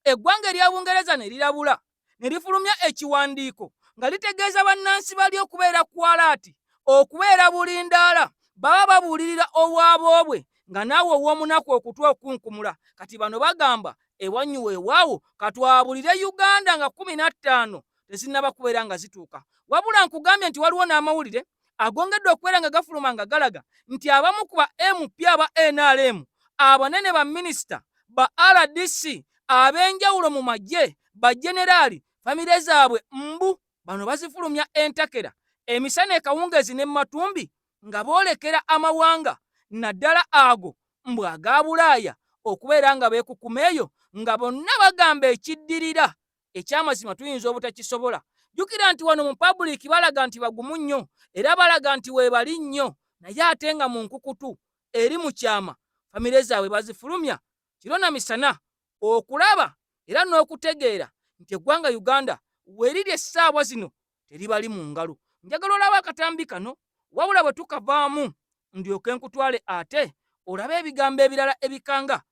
eggwanga erya Bungereza ne lirabula ne lifulumya ekiwandiiko nga litegeeza bannansi bali okubeera kwalaati okubeera bulindaala baba babuulirira obwaboobwe nga naawe ow'omunaku okutwa okunkumula. Kati bano bagamba ewanyu weewaawo katwabulire Uganda nga 15 tezinnaba kubeera nga zituuka. Wabula nkugambye nti waliwo n'amawulire agongedde okubeera nga gafuluma nga galaga nti abamu ku ba MP aba NRM, abanene ba minisita, ba RDC, ab'enjawulo mu magye, ba generaali, famire zaabwe mbu bano bazifulumya entakera emisana ekawungezi ne matumbi nga boolekera amawanga naddala ago mbu aga Bulaaya okubeera nga beekukuma eyo nga bonna bagamba ekiddirira ekyamazima tuyinza obutakisobola. Jjukira nti wano mu public balaga nti bagumu nnyo era balaga nti weebali nnyo, naye ate nga mu nkukutu eri mu kyama famire zaabwe bazifulumya kiro na misana okulaba era n'okutegeera nti eggwanga Uganda weriri essaawa zino teribali mu ngalo. Njagala olaba akatambi kano wabula bwe tukavaamu ndyoke nkutwale ate olabe ebigambo ebirala ebikanga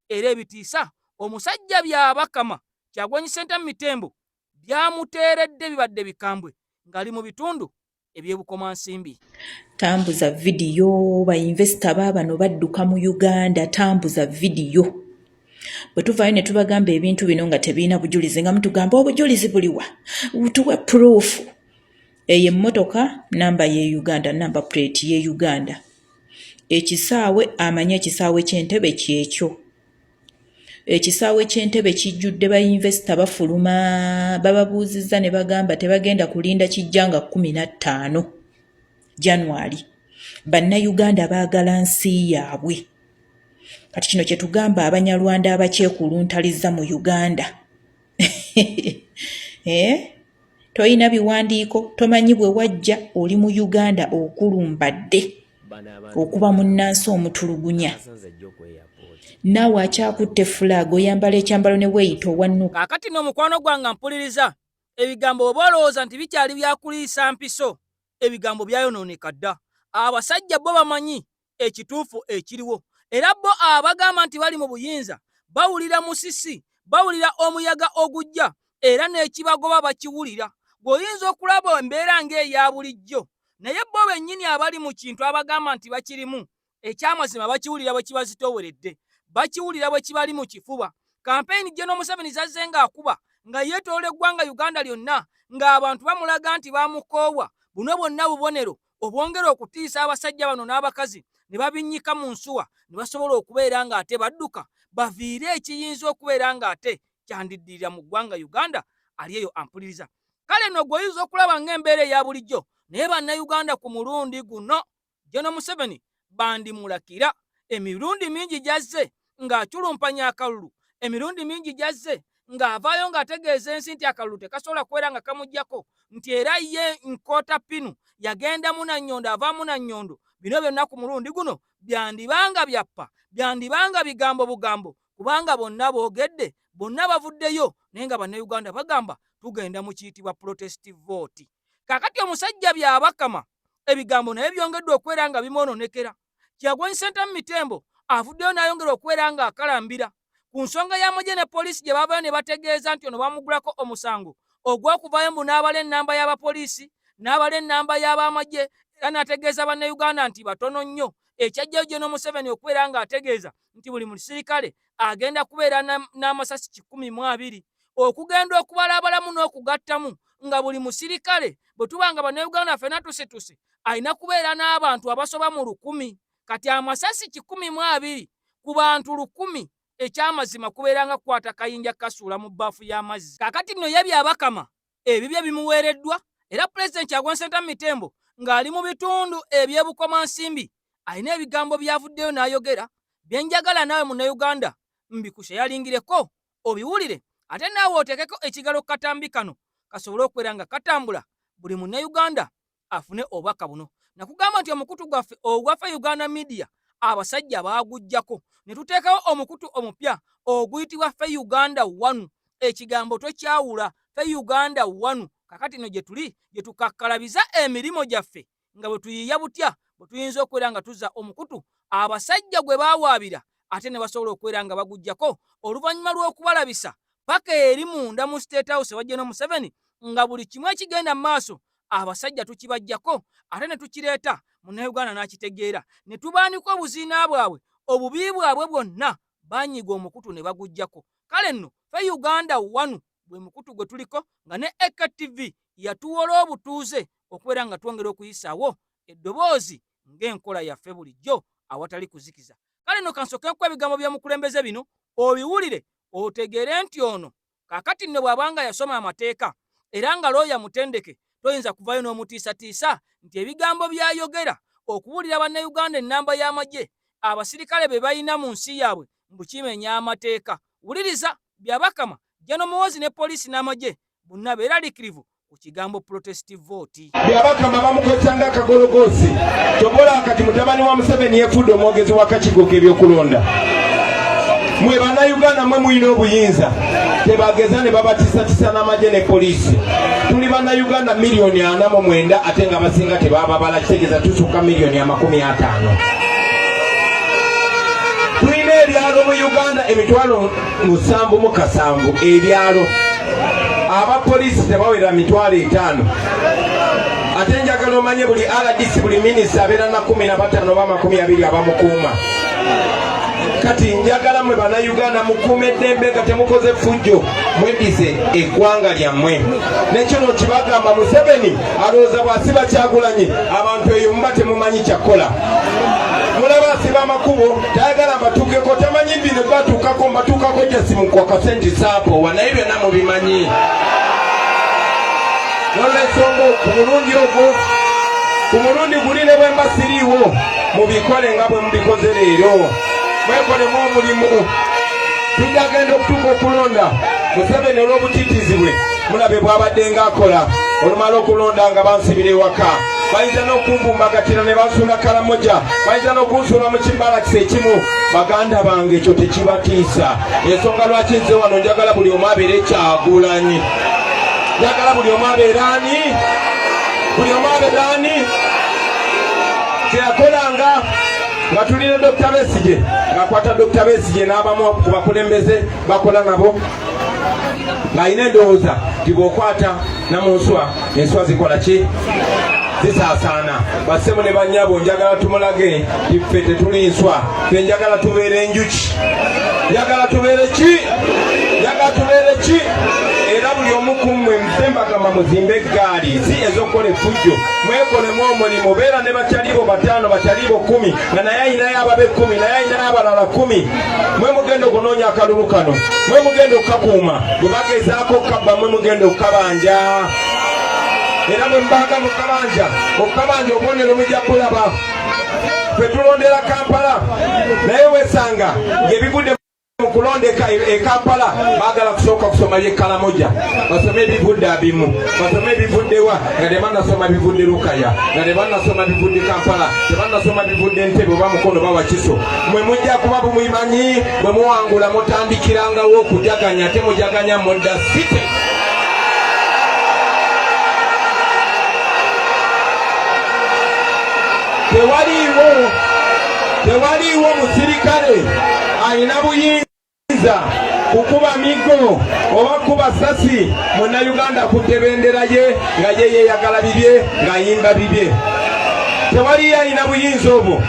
era ebitiisa omusajja by'Abakama Kyagulanyi Ssentamu Mitembo byamuteeredde bibadde bikambwe ng'ali mu bitundu eby'ebukomansimbi. Tambuza vidiyo bayinvesita baabano badduka mu Uganda, tambuza vidiyo. Bwe tuvaayo ne tubagamba ebintu bino nga tebiina bujulizi nga mutugamba obujulizi buliwa, tuwe proof. Eyo emmotoka namba ye Uganda, namba plate ye Uganda. Ekisaawe amanye ekisaawe ky'Entebbe kyekyo. Ekisaawe ky'Entebbe kijjudde bayinvesita bafuluma, bababuuzizza ne bagamba tebagenda kulinda kijja nga 15 January. Bannayuganda baagala nsi yaabwe. Kati kino kye tugamba Abanyarwanda abakyekuluntaliza mu Uganda. Toyina biwandiiko, tomanyi bwe wajja oli mu Uganda okulumbadde okuba munnansi omutulugunya. Naawe akyakutte flag oyambala ekyambalo ne weeyita owannuka. Kaakati n'omukwano gwange mpuliriza ebigambo oba olowooza nti bikyali byakuliisa mpiso, ebigambo byayonooneka dda. Abasajja bo bamanyi ekituufu ekiriwo era bo abagamba nti bali mu buyinza bawulira musisi, bawulira omuyaga ogujja era n'ekibagoba bakiwulira. Bw'oyinza okulaba embeera ng'eya bulijjo naye bo bennyini abali mu kintu abagamba nti bakirimu ekyamazima bakiwulira bwe kiba zitooweredde, bakiwulira bwe kibali mu kifuba. Kampeyini General Museveni zazze ng'akuba nga yeetoola eggwanga Uganda lyonna ng'abantu bamulaga nti bamukoowa. Buno bwonna bubonero obwongera okutiisa abasajja bano n'abakazi ne babinnyika mu nsuwa ne basobola okubeera ng'ate badduka baviire ekiyinza okubeera ng'ate kyandiddirira mu ggwanga Uganda ali eyo ampuliriza. Kale no gwoyinza okulaba ng'embeera eya bulijjo naye bannayuganda ku mulundi guno General Museveni bandimulakira. Emirundi mingi gyazze ng'aculumpanya akalulu, emirundi mingi gyazze ng'avaayo ng'ategeeza ensi nti akalulu tekasobola kubeera nga kamuggyako, nti era ye Nkoota Pinu yagendamu na Nnyondo avaamu na Nnyondo. Bino byonna ku mulundi guno byandibanga byappa, byandibanga bigambo bugambo, kubanga bonna boogedde, bonna bavuddeyo naye nga bannayuganda bagamba tugenda mu kiyitibwa protestive vote. Kaakati omusajja by'Abakama ebigambo naye byongedde okubeera nga bimwononekera. Kyagulanyi Ssentamu Mitembo avuddeyo n'ayongera okubeera nga akalambira ku nsonga y'amagye ne poliisi gye baavayo ne bategeeza nti ono bamugulako omusango ogw'okuvaayo mbu n'abala ennamba y'abapoliisi n'abala ennamba y'abamagye era n'ategeeza bannayuganda nti batono nnyo. Ekyajjayo General Museveni okubeera ng'ategeeza nti buli musirikale agenda kubeera n'amasasi 12 okugenda okubalabalamu n'okugattamu nga buli musirikale bwe tuba nga bannayuganda ffenna tusituse alina kubeera n'abantu abasoba mu 1000. Kati amasasi 12 ku bantu 1000 ekyamazima kubeera nga kukwata kayinja kasuula mu bbaafu y'amazzi. Kaakati nno ye by'Abakama ebibye bimuweereddwa era Pulezidenti Kyagulanyi Ssentamu Mitembo ng'ali mu bitundu eby'ebukomansimbi alina ebigambo byavuddeyo n'ayogera byenjagala naawe munnayuganda mbikuse yalingireko obiwulire ate naawe oteekeko ekigalo ku katambi kano kasobole okubeera nga katambula buli munnayuganda afune obubaka buno. Nakugamba nti omukutu gwaffe ogwaffe Uganda Media abasajja baaguggyako ne tuteekawo omukutu omupya oguyitibwa Ffe Uganda 1. Ekigambo tokyawula, Ffe Uganda 1. Kakati no gye tuli gye tukakkalabiza emirimu gyaffe nga bwe tuyiya butya bwe tuyinza okubeera nga tuzza omukutu abasajja gwe baawaabira ate ne basobola okubeera nga baguggyako oluvannyuma lw'okubalabisa paka eri munda mu State House wa General Museveni nga buli kimu ekigenda mu maaso abasajja tukibajjako ate ne tukireeta Munnayuganda n'akitegeera ne tubaanika obuziina bwabwe obubi bwabwe bwonna banyiga omukutu ne bagujjako. Kale nno fe Uganda wanu bwe mukutu gwe tuliko nga ne EKTV yatuwola obutuuze okubeera nga twongera okuyisaawo eddoboozi ng'enkola yaffe bulijjo awatali kuzikiza. Kale nno kansooke ebigambo by'omukulembeze bino obiwulire otegeere nti ono kaakati nno bw'abanga yasoma amateeka era nga looya mutendeke toyinza kuvayo n'omutiisatiisa nti ebigambo by'ayogera okubuulira bannayuganda ennamba y'amagye abasirikale be balina mu nsi yaabwe mbukimenya amateeka. Wuliriza byabakama Jano Muhoozi ne poliisi n'amagye bonna beeraliikirivu ku kigambo protestive vote. Byabakama bamukozanga akagologoosi tobola kati mutabani wa Museveni yefudde omwogezi w'akakiiko k'ebyokulonda. Mwe bannayuganda mwe muyina obuyinza tebageza ne babatiisatiisa n'amagye ne poliisi. Tuli bannayuganda miliyoni 49 ate nga basinga tebababala kitegeeza tusukka miliyoni 50. Tulina ebyalo mu Uganda emitwalo 770 ebyalo. Abapoliisi tebawera mitwalo 5. Ate njagala omanye buli RDC buli minisita abeera na 15 oba 20 abamukuuma. Kati njagala mwe bannayuganda mukuume eddembe nga temukoze ffujjo mweddize eggwanga lyammwe. Nekino kibagamba Museveni alowooza bw'asiba Kyagulanyi abantu eyo muba temumanyi kyakola. Mulaba asiba amakubo tayagala mbatuukeko tamanyi bino batuukako mbatuukako jasimuku akasenti saapo naye byonna mubimanyi. Nolwensonga ku mulundi ogwo ku mulundi guli ne bwe mba siriiwo mubikole nga bwe mubikoze leero. Mwekolemu omulimu tujagenda okutuuka okulonda. Museveni olw'obutiitiizi bwe mulabe bw'abadde ng'akola olumala okulonda nga bansibira ewaka bayinza n'okumbumbagatira ne bansuula Kalamoja bayinza n'okunsuula mu kibalakisi ekimu. Baganda bange ekyo tekibatiisa. Ensonga lwaki nze wano njagala buli omu abeere Kyagulanyi. Njagala buli omu abeere ani? Buli omu abeere ani? Kyeyakolanga nga tulina Dr. Besigye ng'akwata Dr. Besigye n'abamu ku bakulembeze bakola nabo ng'alina endowooza nti bw'okwata namunswa enswa zikola ki? Zisaasaana. Bassemu ne bannyabo njagala tumulage nti ffe tetuli nswa, ffe njagala tubeere enjuki. Njagala tubeere ki? Njagala tubeere ki? Era buli omu ku mmwe mpembagamba muzimbe eggaali si ez'okukola effujjo. Mwekolemu omulimu. Beera ne bakyalibo 5 bakyalibo 10 nga naye ayinayo ababe 10 naye ayinayo abalala 10. Mwe mugenda okunoonya akalulu kano. Mwe mugenda okukakuuma. Bwe bagezaako okukabba mwe mugenda okukabanja. Era bwe mbaga okukabanja obubonero mujja kulaba. Ffe tulondera Kampala naye wesanga ng'ebivudde mu kulondeka e Kampala baagala kusooka kusoma bye Kalamoja basome ebivudde abimu basome ebivudde wa nga tebanasoma bivudde Lukaya nga tebanasoma bivudde Kampala tebanasoma bivudde Entebbe oba Mukono oba Wakiso. Mwe mujja kuba bumuyimanyi bwe muwangula mutandikirangawo okujaganya temujaganya modda site. Tewaliiwo musirikale ayina buyinza kukuba migo oba kuba sasi Munnayuganda akutte bendera ye nga ye yeeyagala bibye ng'ayimba bibye. Tewaliyo ayina buyinza obwo.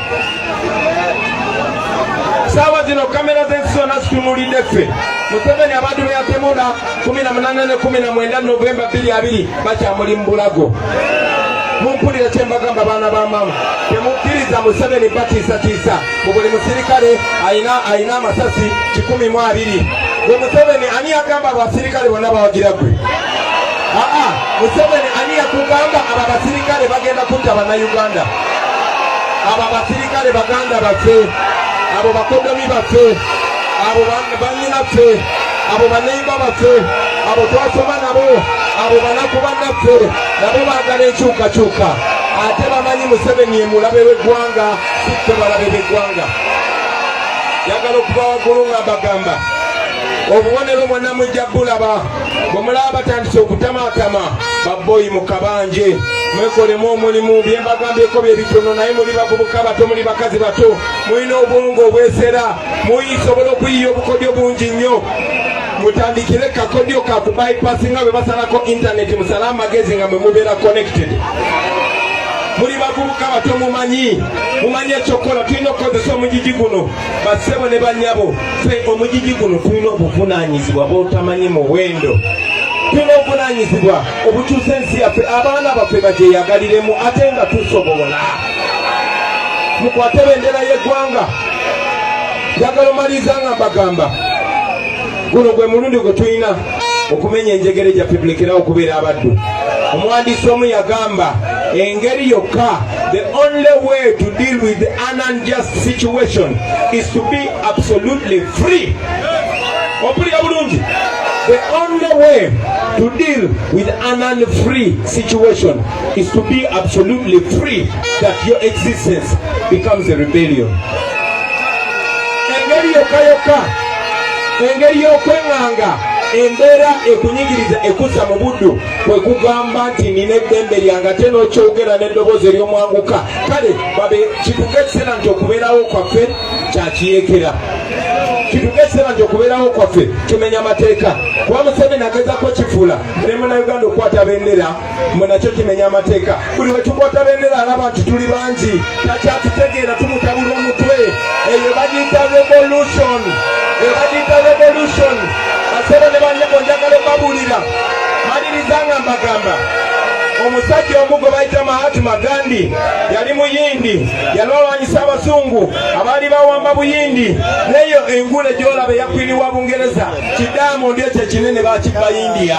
Saawa zino kamera z'ensi zonna zitunuulidde ffe. Museveni abantu be yatemula 18 ne 19 Novemba 2020 bakyamuli mu bulago. Mumpulire kye mbagamba baana ba mama temukkiriza Museveni batiisatiisa. Buli musirikale ayina amasasi 120. Gwe Museveni ani agamba abasirikale bonna bawagira gwe? Museveni ani yakugamba abo abasirikale bagenda kutta bannayuganda? Abo abasirikale baganda baffe, abo bakodomi baffe, abo bannyinaffe, abo bannayimba baffe, abo twasoma nabo, abo banaku bannaffe nabo baagala enkyukakyuka. Ate bamanyi Museveni ye mulabe w'eggwanga si ffe balabe b'eggwanga. Yagala okuba waggulu nga bagamba obubonero bwonna mujja bulaba. Bwe mulaba batandise okutamaatama babboyi mu kabanje mwekolemu omulimu. Bye mbagambyeko bye bitono naye muli bavubuka bato muli bakazi bato mulina obwongo obwesera muyisobola okuyiya obukodyo bungi nnyo. mutandikire kakodio kakubypassi nga bwe basalako internet musale amagezi nga mwe mubeera connected. Muri bavubuka bato mumanyi ekyokukola tulina okukozesa omugigi guno bassebo ne bannyabo ffe omugigi guno tulina obuvunaanyizibwa bw'otamanyi muwendo. Tulina obuvunaanyizibwa obukyusa ensi yaffe abaana baffe bagyeyagaliremu ate nga tusobola. Mukwate bendera y'eggwanga. Njagala omaliriza nga mbagamba guno gwe mulundi gwe tulina okumenya enjegere gyaffe tulekerawo okubeera abaddu. Omuwandiisi omu yagamba engeri yokka, the only way to deal with the unjust situation is to be absolutely free. Opulira bulungi. The only way to deal with an unfree situation is to be absolutely free, that your existence becomes a rebellion. Engeri yokka engeri y'okwenganga embeera ekunyigiriza ekussa mu buddu kwe kugamba nti nina eddembe lyange ate n'okyogera n'eddoboozi ery'omwanguka. Kale babe kituuka ekiseera nti okubeerawo kwaffe kyakiyeekera. Kituuka ekiseera nti okubeerawo kwaffe tumenya amateeka. Kuba Museveni agezaako kifuula ne Munnayuganda okukwata bendera mwe nakyo kimenya amateeka. Buli we tukwata bendera alaba nti tuli bangi takyatutegeera tumutabula omutwe. Eyo bagiyita revolution. Basebe ne bannyabo njagala obabuulira maliriza nga mbagamba omusajja omu gwe bayita Mahatma Gandhi yali muyindi yalwalwanyisa abazungu abaali bawamba buyindi neyo engule gyolaba eyakwiriwa Bungereza Diamond ekyo ekinene bakibba India.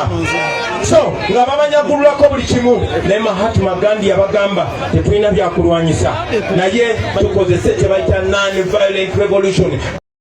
So nga babanyagululako buli kimu ne Mahatma Gandhi yabagamba tetulina byakulwanyisa naye tukozese kye bayita non-violent revolution.